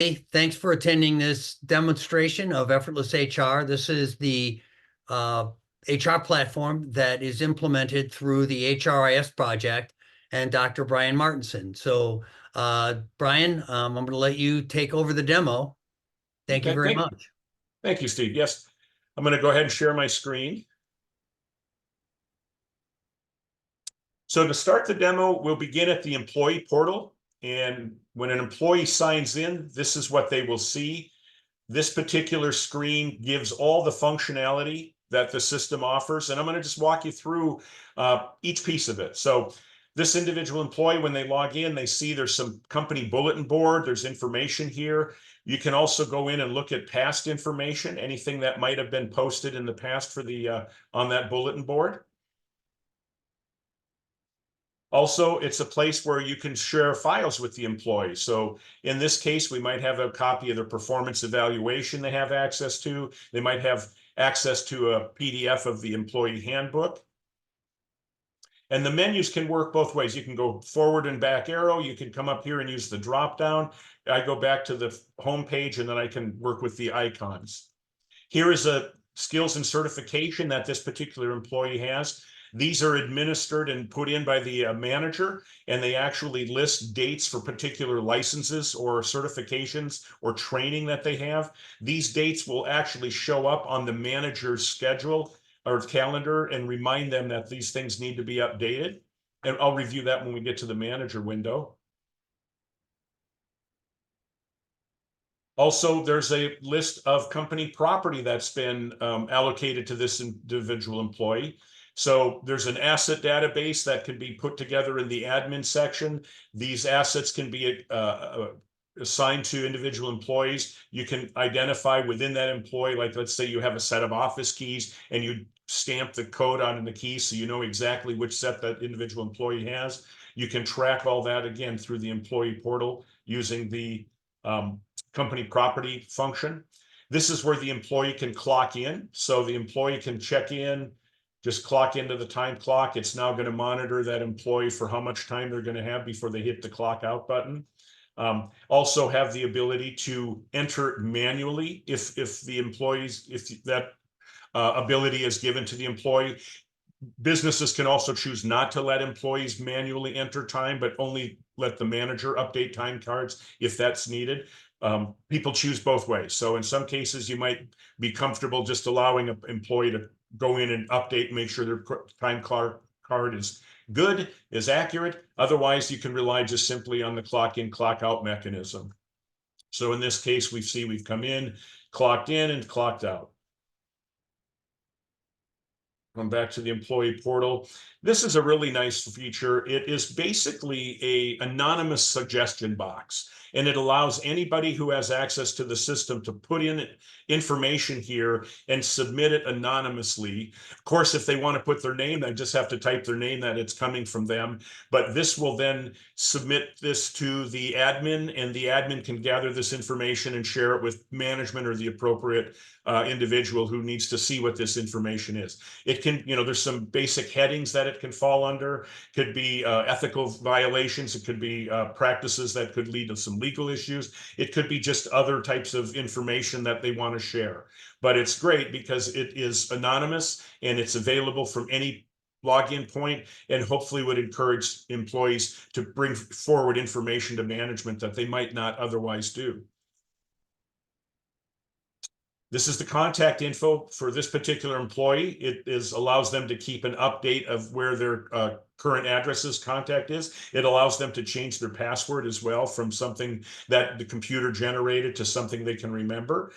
Hey, thanks for attending this demonstration of Effortless HR. This is the HR platform that is implemented through the HRIS project and Dr. Brian Martinson. So, Brian, I'm going to let you take over the demo. Thank you Okay, very much. thank you, Steve. Yes, I'm going to go ahead and share my screen. So to start the demo, we'll begin at the employee portal. And when an employee signs in, this is what they will see. This particular screen gives all the functionality that the system offers. And I'm going to just walk you through each piece of it. So this individual employee, when they log in, they see there's some company bulletin board. There's information here. You can also go in and look at past information, anything that might have been posted in the past for the on that bulletin board. Also, it's a place where you can share files with the employee. So in this case, we might have a copy of their performance evaluation they have access to. They might have access to a PDF of the employee handbook. And the menus can work both ways. You can go forward and back arrow. You can come up here and use the drop down. I go back to the home page and then I can work with the icons. Here is a skills and certification that this particular employee has. These are administered and put in by the manager, and they actually list dates for particular licenses or certifications or training that they have. These dates will actually show up on the manager's schedule or calendar and remind them that these things need to be updated. And I'll review that when we get to the manager window. Also, there's a list of company property that's been allocated to this individual employee. So there's an asset database that can be put together in the admin section. These assets can be assigned to individual employees. You can identify within that employee, like let's say you have a set of office keys and you stamp the code on the keys so you know exactly which set that individual employee has. You can track all that again through the employee portal using the company property function. This is where the employee can clock in. So the employee can check in, just clock into the time clock. It's now going to monitor that employee for how much time they're going to have before they hit the clock out button. Also have the ability to enter manually if the employees, if that ability is given to the employee. Businesses can also choose not to let employees manually enter time, but only let the manager update time cards if that's needed. People choose both ways. So in some cases, you might be comfortable just allowing an employee to go in and update and make sure their time card is good, is accurate. Otherwise, you can rely just simply on the clock in, clock out mechanism. So in this case, we've come in, clocked in and clocked out. Come back to the employee portal. This is a really nice feature. It is basically an anonymous suggestion box, and it allows anybody who has access to the system to put in information here and submit it anonymously. Of course, if they want to put their name, they just have to type their name that it's coming from them. But this will then submit this to the admin, and the admin can gather this information and share it with management or the appropriate individual who needs to see what this information is. It can, there's some basic headings that it can fall under. Could be ethical violations. It could be practices that could lead to some legal issues. It could be just other types of information that they want to share. But it's great because it is anonymous and it's available from any login point, and hopefully would encourage employees to bring forward information to management that they might not otherwise do. This is the contact info for this particular employee. It allows them to keep an update of where their current address's contact is. It allows them to change their password as well from something that the computer generated to something they can remember.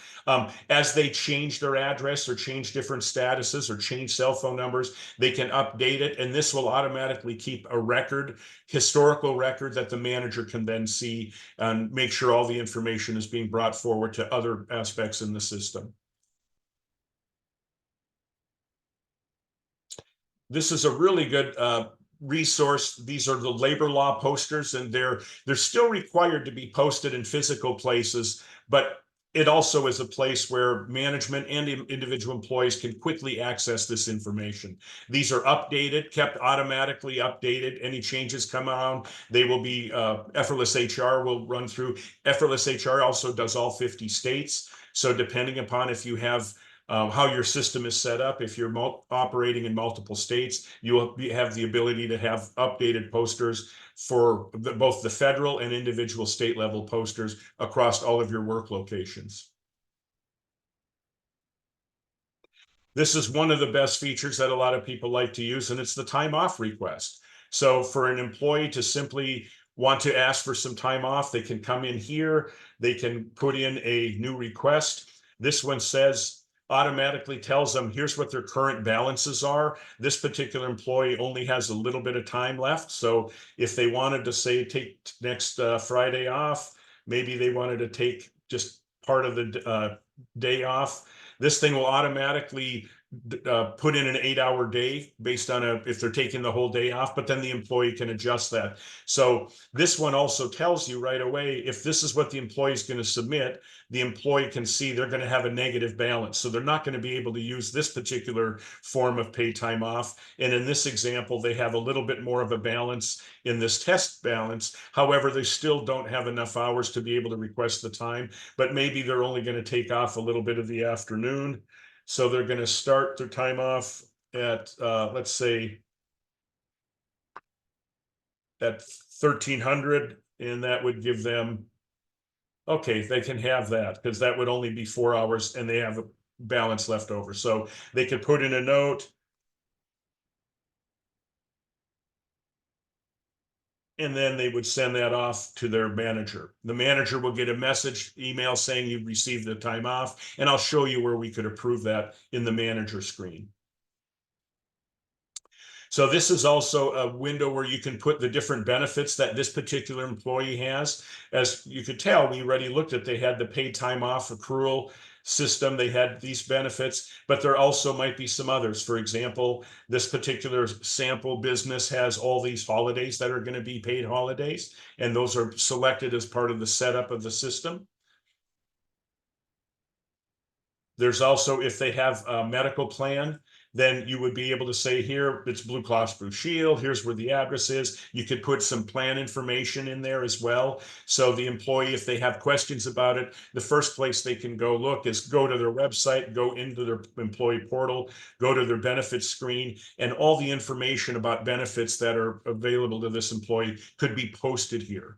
As they change their address or change different statuses or change cell phone numbers, they can update it, and this will automatically keep a record, historical record that the manager can then see and make sure all the information is being brought forward to other aspects in the system. This is a really good resource. These are the labor law posters, and they're still required to be posted in physical places, but it also is a place where management and individual employees can quickly access this information. These are updated, kept automatically updated. Any changes come around, they will be, Effortless HR will run through. Effortless HR also does all 50 states. So depending upon if you have how your system is set up, if you're operating in multiple states, you will have the ability to have updated posters for both the federal and individual state level posters across all of your work locations. This is one of the best features that a lot of people like to use, and it's the time off request. So for an employee to simply want to ask for some time off, they can come in here, they can put in a new request. This one says, automatically tells them here's what their current balances are. This particular employee only has a little bit of time left. So if they wanted to say take next Friday off, maybe they wanted to take just part of the day off, this thing will automatically put in an 8-hour day based on if they're taking the whole day off, but then the employee can adjust that. So this one also tells you right away, if this is what the employee is going to submit, the employee can see they're going to have a negative balance. So they're not going to be able to use this particular form of paid time off. And in this example, they have a little bit more of a balance in this test balance. However, they still don't have enough hours to be able to request the time, but maybe they're only going to take off a little bit of the afternoon. So they're going to start their time off at, let's say, at 1300, and that would give them, okay, they can have that because that would only be 4 hours and they have a balance left over. So they could put in a note, and then they would send that off to their manager. The manager will get a message, email saying you've received the time off, and I'll show you where we could approve that in the manager screen. So this is also a window where you can put the different benefits that this particular employee has. As you could tell, we already looked at, they had the paid time off accrual system, they had these benefits, but there also might be some others. For example, this particular sample business has all these holidays that are going to be paid holidays, and those are selected as part of the setup of the system. There's also, if they have a medical plan, then you would be able to say here, it's Blue Cross Blue Shield, here's where the address is. You could put some plan information in there as well. So the employee, if they have questions about it, the first place they can go look is go to their website, go into their employee portal, go to their benefits screen, and all the information about benefits that are available to this employee could be posted here.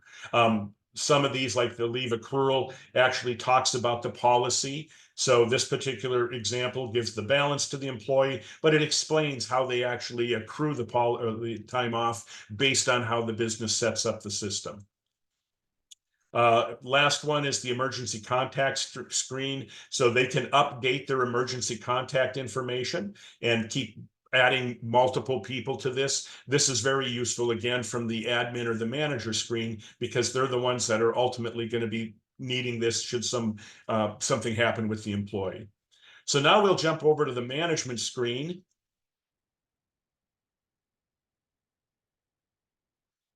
Some of these, like the leave accrual, actually talks about the policy. So this particular example gives the balance to the employee, but it explains how they actually accrue the time off based on how the business sets up the system. Last one is the emergency contact screen. So they can update their emergency contact information and keep adding multiple people to this. This is very useful, again, from the admin or the manager screen, because they're the ones that are ultimately going to be needing this should something happen with the employee. So now we'll jump over to the management screen.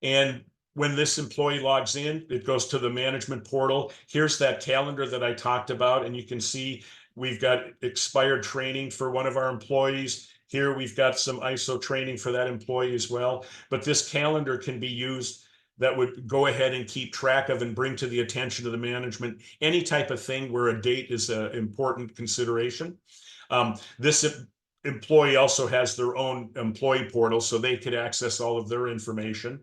And when this employee logs in, it goes to the management portal. Here's that calendar that I talked about, and you can see we've got expired training for one of our employees. Here we've got some ISO training for that employee as well. But this calendar can be used, that would go ahead and keep track of and bring to the attention of the management any type of thing where a date is an important consideration. This employee also has their own employee portal, so they could access all of their information.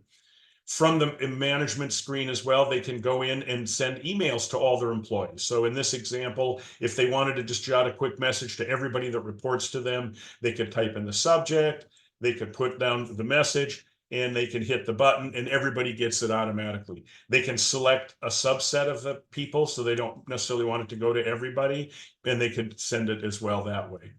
From the management screen as well, they can go in and send emails to all their employees. So in this example, if they wanted to just jot a quick message to everybody that reports to them, they could type in the subject, they could put down the message, and they can hit the button and everybody gets it automatically. They can select a subset of the people, so they don't necessarily want it to go to everybody, and they could send it as well that way.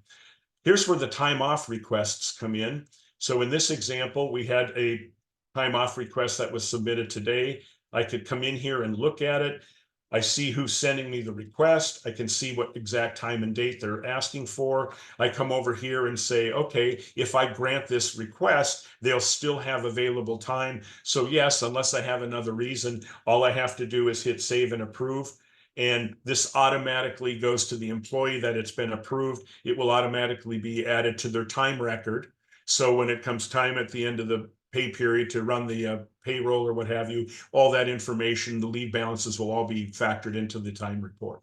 Here's where the time off requests come in. So in this example, we had a time off request that was submitted today. I could come in here and look at it. I see who's sending me the request. I can see what exact time and date they're asking for. I come over here and say, okay, if I grant this request, they'll still have available time. So yes, unless I have another reason, all I have to do is hit save and approve. And this automatically goes to the employee that it's been approved. It will automatically be added to their time record. So when it comes time at the end of the pay period to run the payroll or what have you, all that information, the leave balances will all be factored into the time report,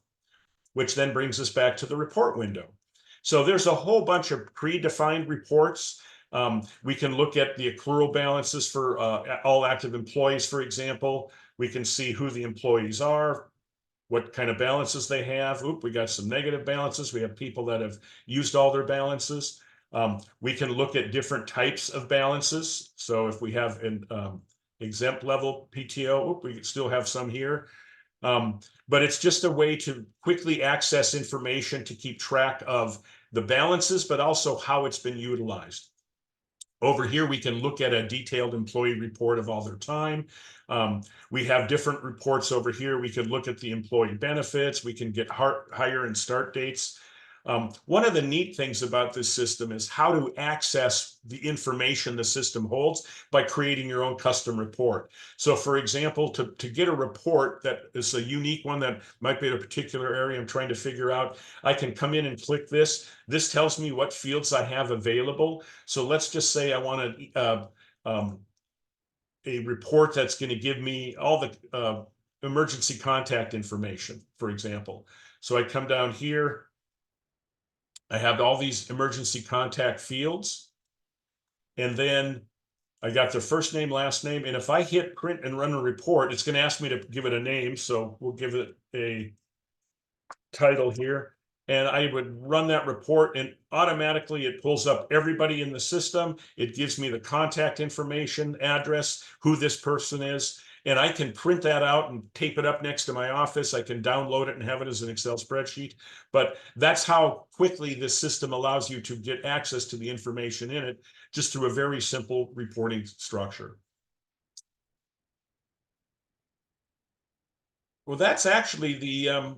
which then brings us back to the report window. So there's a whole bunch of predefined reports. We can look at the accrual balances for all active employees, for example. We can see who the employees are, what kind of balances they have. Oop, we got some negative balances. We have people that have used all their balances. We can look at different types of balances. So if we have an exempt level PTO, oop, we still have some here. But it's just a way to quickly access information to keep track of the balances, but also how it's been utilized. Over here, we can look at a detailed employee report of all their time. We have different reports over here. We can look at the employee benefits. We can get hire and start dates. One of the neat things about this system is how to access the information the system holds by creating your own custom report. So for example, to get a report that is a unique one that might be in a particular area I'm trying to figure out, I can come in and click this. This tells me what fields I have available. So let's just say I want a report that's going to give me all the emergency contact information, for example. So I come down here. I have all these emergency contact fields, and then I got their first name, last name. And if I hit print and run a report, it's going to ask me to give it a name. So we'll give it a title here. And I would run that report, and automatically it pulls up everybody in the system. It gives me the contact information, address, who this person is. And I can print that out and tape it up next to my office. I can download it and have it as an Excel spreadsheet. But that's how quickly this system allows you to get access to the information in it, just through a very simple reporting structure. Well, that's actually the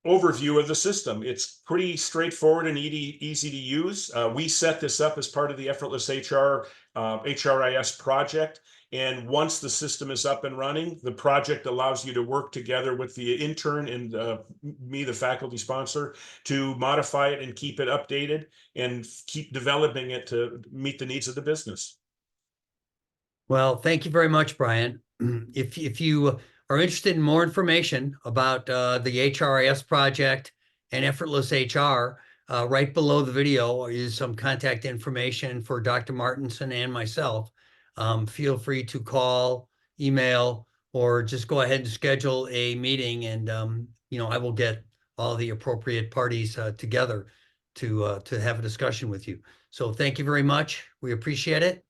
overview of the system. It's pretty straightforward and easy to use. We set this up as part of the Effortless HR HRIS project. And once the system is up and running, the project allows you to work together with the intern and me, the faculty sponsor, to modify it and keep it updated and keep developing it to meet the needs of the business. Well, thank you very much, Brian. If you are interested in more information about the HRIS project and Effortless HR, right below the video is some contact information for Dr. Martinson and myself. Feel free to call, email, or just go ahead and schedule a meeting, and I will get all the appropriate parties together to have a discussion with you. So thank you very much. We appreciate it.